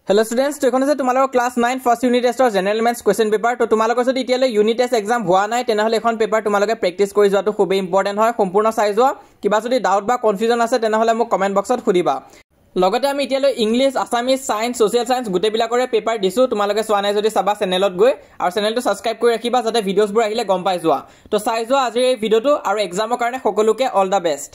Hello students, to ekhone je tumalok class 9 first unit test or general maths question paper to tumalok jodi itiale unit test exam hua nai tenahole ekhon paper tumaloke practice kori joa to khube important hoy সম্পূর্ণ চাই যোৱা কিবা যদি doubt বা confusion আছে তেনেহলে মোক comment বক্সত খুদিবা লগতে আমি তিয়ালে English Assamese science social science গুটে বিলাকৰে পেপাৰ দিছো তোমালোকে সোৱা নাই যদি সাবা চেনেলত গৈ আৰু চেনেলটো সাবস্ক্ৰাইব কৰি ৰাখিবা যাতে ভিডিওছ বোৰ আহিলে গম পাই যোৱা তো চাই যোৱা আজিৰ এই ভিডিওটো আৰু এক্সামৰ কাৰণে সকলোকে অল দা বেষ্ট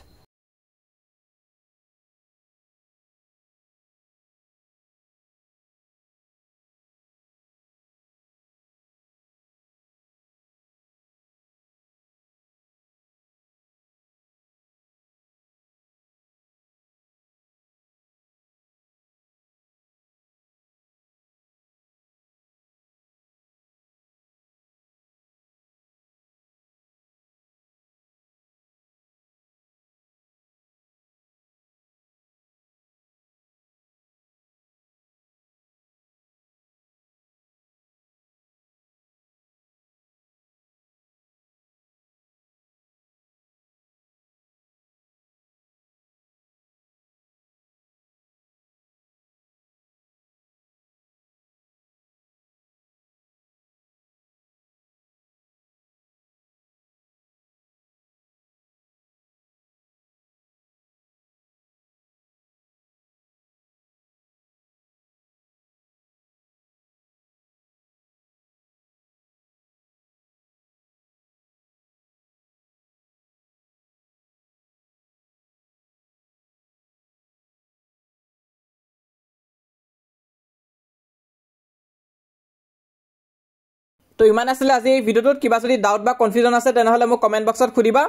তো ইমান আসলে আজি এই ভিডিওটোত কিবা যদি ডাউট বা কনফিউজন আছে তেনেহলে মোক কমেন্ট বক্সত খুদিবা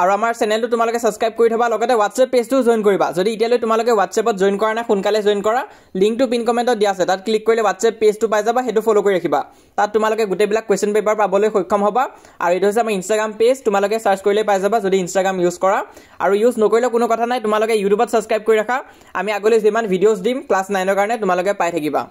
আৰু আমাৰ চেনেলটো তোমালোকে সাবস্ক্ৰাইব কৰি থবা লগতে WhatsApp পেজটো জয়েন কৰিবা যদি ইতিয়ালৈ তোমালোকে WhatsAppত জয়েন কৰা না সোনকালে জয়েন কৰা লিংকটো পিন কমেন্টত দিয়া আছে তাত ক্লিক কৰিলে WhatsApp পেজটো পাই যাবা হেতু ফলো কৰি ৰাখিবা তাত তোমালোকে গুটেবিলাক কোৱেশ্চন পেপাৰ পাবলৈ সক্ষম হ'বা আৰু এটো হৈছে আমাৰ Instagram পেজ তোমালোকে সাৰ্চ কৰিলে পাই যাবা যদি Instagram ইউজ কৰা আৰু ইউজ নকৰিলে কোনো কথা নাই তোমালোকে YouTubeত সাবস্ক্ৰাইব কৰি ৰাখা আমি আগলৈ যিমান ভিডিওছ দিম ক্লাস 9 ৰ কাৰণে তোমালোকে পাই থাকিবা